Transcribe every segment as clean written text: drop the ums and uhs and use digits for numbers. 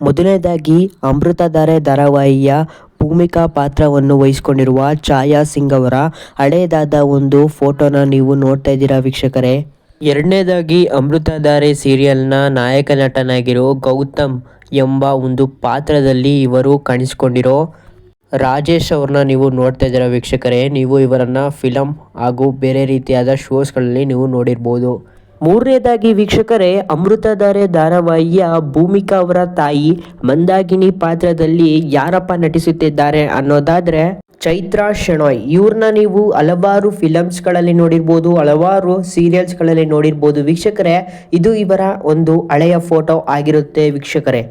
ಮೊದಲನೇದಾಗಿ ಅಮೃತಧಾರೆ ಧಾರಾವಾಹಿಯ ಭೂಮಿಕಾ ಪಾತ್ರವನ್ನು ವಹಿಸಿಕೊಂಡಿರುವ ಛಾಯಾ ಸಿಂಗ್ ಅವರ ಹಳೆಯದಾದ ಒಂದು ಫೋಟೋನ ನೀವು ನೋಡ್ತಾ ಇದ್ದೀರಾ ವೀಕ್ಷಕರೇ. ಎರಡನೇದಾಗಿ ಅಮೃತಧಾರೆ ಸೀರಿಯಲ್ನ ನಾಯಕ ನಟನಾಗಿರೋ ಗೌತಮ್ ಎಂಬ ಒಂದು ಪಾತ್ರದಲ್ಲಿ ಇವರು ಕಾಣಿಸಿಕೊಂಡಿರೋ ರಾಜೇಶ್ ಅವ್ರನ್ನ ನೀವು ನೋಡ್ತಾ ಇದ್ದೀರಾ ವೀಕ್ಷಕರೇ. ನೀವು ಇವರನ್ನು ಫಿಲಮ್ ಹಾಗೂ ಬೇರೆ ರೀತಿಯಾದ ಶೋಸ್ಗಳಲ್ಲಿ ನೀವು ನೋಡಿರ್ಬೋದು. ಮೂರನೇದಾಗಿ ವೀಕ್ಷಕರೇ, ಅಮೃತಧಾರೆ ಧಾರಾವಾಹಿಯ ಭೂಮಿಕಾ ಅವರ ತಾಯಿ ಮಂದಾಕಿನಿ ಪಾತ್ರದಲ್ಲಿ ಯಾರಪ್ಪ ನಟಿಸುತ್ತಿದ್ದಾರೆ ಅನ್ನೋದಾದ್ರೆ ಚೈತ್ರಾ ಶೆಣಾಯ್. ಇವ್ರನ್ನ ನೀವು ಹಲವಾರು ಫಿಲಮ್ಸ್ಗಳಲ್ಲಿ ನೋಡಿರ್ಬೋದು, ಹಲವಾರು ಸೀರಿಯಲ್ಸ್ಗಳಲ್ಲಿ ನೋಡಿರ್ಬೋದು ವೀಕ್ಷಕರೇ. ಇದು ಇವರ ಒಂದು ಹಳೆಯ ಫೋಟೋ ಆಗಿರುತ್ತೆ ವೀಕ್ಷಕರೇ.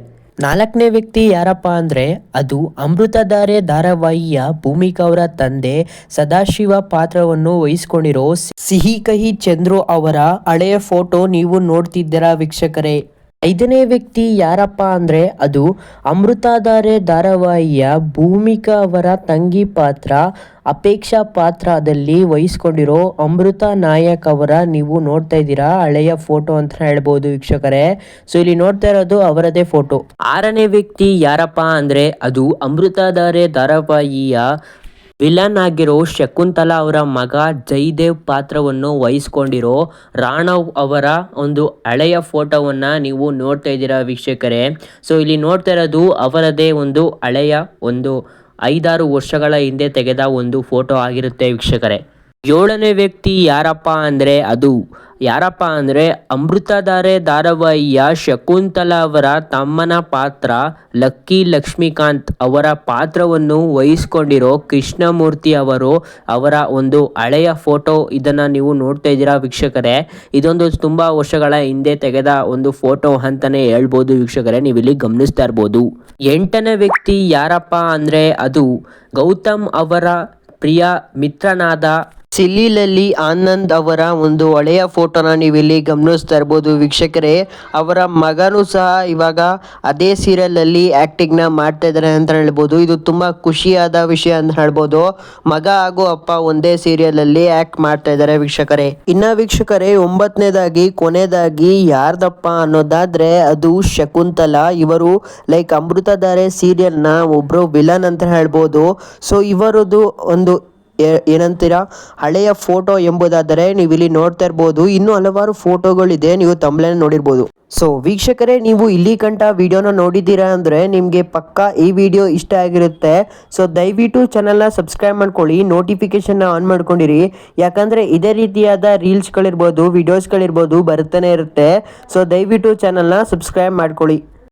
ನಾಲ್ಕನೇ ವ್ಯಕ್ತಿ ಯಾರಪ್ಪ ಅಂದರೆ ಅದು ಅಮೃತಧಾರೆ ಧಾರಾವಾಹಿಯ ಭೂಮಿಕಾ ಅವರ ತಂದೆ ಸದಾಶಿವ ಪಾತ್ರವನ್ನು ವಹಿಸಿಕೊಂಡಿರೋ ಸಿಹಿ ಕಹಿ ಚಂದ್ರು ಅವರ ಹಳೆಯ ಫೋಟೋ ನೀವು ನೋಡ್ತಿದ್ದೀರಾ ವೀಕ್ಷಕರೇ. ಐದನೇ ವ್ಯಕ್ತಿ ಯಾರಪ್ಪ ಅಂದರೆ ಅದು ಅಮೃತಧಾರೆ ಧಾರಾವಾಹಿಯ ಭೂಮಿಕಾ ಅವರ ತಂಗಿ ಪಾತ್ರ ಅಪೇಕ್ಷಾ ಪಾತ್ರದಲ್ಲಿ ವಹಿಸ್ಕೊಂಡಿರೋ ಅಮೃತ ನಾಯಕ್ ಅವರ ನೀವು ನೋಡ್ತಾ ಇದ್ದೀರಾ ಹಳೆಯ ಫೋಟೋ ಅಂತ ಹೇಳ್ಬೋದು ವೀಕ್ಷಕರೇ. ಸೊ ಇಲ್ಲಿ ನೋಡ್ತಾ ಇರೋದು ಅವರದೇ ಫೋಟೋ. ಆರನೇ ವ್ಯಕ್ತಿ ಯಾರಪ್ಪ ಅಂದರೆ ಅದು ಅಮೃತಧಾರೆ ಧಾರಾವಾಹಿಯ ವಿಲನ್ ಆಗಿರೋ ಶಕುಂತಲಾ ಅವರ ಮಗ ಜಯದೇವ್ ಪಾತ್ರವನ್ನು ವಹಿಸ್ಕೊಂಡಿರೋ ರಾಣವ್ ಅವರ ಒಂದು ಹಳೆಯ ಫೋಟೋವನ್ನು ನೀವು ನೋಡ್ತಾ ಇದ್ದೀರಾ ವೀಕ್ಷಕರೇ. ಸೊ ಇಲ್ಲಿ ನೋಡ್ತಾ ಇರೋದು ಅವರದೇ ಒಂದು ಹಳೆಯ ಒಂದು 5-6 ವರ್ಷಗಳ ಹಿಂದೆ ತೆಗೆದ ಒಂದು ಫೋಟೋ ಆಗಿರುತ್ತೆ ವೀಕ್ಷಕರೇ. ಏಳನೇ ವ್ಯಕ್ತಿ ಯಾರಪ್ಪ ಅಂದರೆ ಅಮೃತಧಾರೆ ಧಾರಾವಾಹಿಯ ಶಕುಂತಲಾ ಅವರ ತಮ್ಮನ ಪಾತ್ರ ಲಕ್ಕಿ ಲಕ್ಷ್ಮೀಕಾಂತ್ ಅವರ ಪಾತ್ರವನ್ನು ವಹಿಸ್ಕೊಂಡಿರೋ ಕೃಷ್ಣಮೂರ್ತಿ ಅವರ ಒಂದು ಹಳೆಯ ಫೋಟೋ. ಇದನ್ನು ನೀವು ನೋಡ್ತಾ ಇದ್ದೀರಾ ವೀಕ್ಷಕರೇ. ಇದೊಂದು ತುಂಬ ವರ್ಷಗಳ ಹಿಂದೆ ತೆಗೆದ ಒಂದು ಫೋಟೋ ಅಂತಲೇ ಹೇಳ್ಬೋದು ವೀಕ್ಷಕರೇ. ನೀವು ಇಲ್ಲಿ ಗಮನಿಸ್ತಾ ಇರ್ಬೋದು. ಎಂಟನೇ ವ್ಯಕ್ತಿ ಯಾರಪ್ಪ ಅಂದರೆ ಅದು ಗೌತಮ್ ಅವರ ಪ್ರಿಯ ಮಿತ್ರನಾದ ಸಿಲಿಲಲ್ಲಿ ಆನಂದ್ ಅವರ ಒಂದು ಹಳೆಯ ಫೋಟೋನ ನೀವಿಲ್ಲಿ ಗಮನಿಸ್ತಾ ಇರ್ಬೋದು ವೀಕ್ಷಕರೇ. ಅವರ ಮಗನೂ ಸಹ ಇವಾಗ ಅದೇ ಸೀರಿಯಲಲ್ಲಿ ಆ್ಯಕ್ಟಿಂಗ್ನ ಮಾಡ್ತಾ ಇದ್ದಾರೆ ಅಂತ ಹೇಳ್ಬೋದು. ಇದು ತುಂಬ ಖುಷಿಯಾದ ವಿಷಯ ಅಂತ ಹೇಳ್ಬೋದು. ಮಗ ಹಾಗೂ ಅಪ್ಪ ಒಂದೇ ಸೀರಿಯಲಲ್ಲಿ ಆ್ಯಕ್ಟ್ ಮಾಡ್ತಾ ಇದ್ದಾರೆ ವೀಕ್ಷಕರೇ. ಇನ್ನು ವೀಕ್ಷಕರೇ, 9ನೇದಾಗಿ ಕೊನೆಯದಾಗಿ ಯಾರ್ದಪ್ಪ ಅನ್ನೋದಾದ್ರೆ ಅದು ಶಕುಂತಲಾ. ಇವರು ಲೈಕ್ ಅಮೃತಧಾರೆ ಸೀರಿಯಲ್ನ ಒಬ್ಬರು ವಿಲನ್ ಅಂತ ಹೇಳ್ಬೋದು. ಸೊ ಇವರದು ಒಂದು ಏನಂತೀರಾ ಹಳೆಯ ಫೋಟೋ ಎಂಬುದಾದರೆ ನೀವು ಇಲ್ಲಿ ನೋಡ್ತಾ ಇರ್ಬೋದು. ಇನ್ನೂ ಹಲವಾರು ಫೋಟೋಗಳಿದೆ, ನೀವು ತಮ್ಮಲೇ ನೋಡಿರ್ಬೋದು. ಸೊ ವೀಕ್ಷಕರೇ, ನೀವು ಇಲ್ಲಿ ಗಂಟ ವಿಡಿಯೋನ ನೋಡಿದ್ದೀರಾ ಅಂದರೆ ನಿಮಗೆ ಪಕ್ಕಾ ಈ ವಿಡಿಯೋ ಇಷ್ಟ ಆಗಿರುತ್ತೆ. ಸೊ ದಯವಿಟ್ಟು ಚಾನಲ್ನ ಸಬ್ಸ್ಕ್ರೈಬ್ ಮಾಡ್ಕೊಳ್ಳಿ, ನೋಟಿಫಿಕೇಶನ್ನ ಆನ್ ಮಾಡ್ಕೊಂಡಿರಿ. ಯಾಕಂದರೆ ಇದೇ ರೀತಿಯಾದ ರೀಲ್ಸ್ಗಳಿರ್ಬೋದು, ವಿಡಿಯೋಸ್ಗಳಿರ್ಬೋದು ಬರ್ತಾನೆ ಇರುತ್ತೆ. ಸೊ ದಯವಿಟ್ಟು ಚಾನಲ್ನ ಸಬ್ಸ್ಕ್ರೈಬ್ ಮಾಡ್ಕೊಳ್ಳಿ.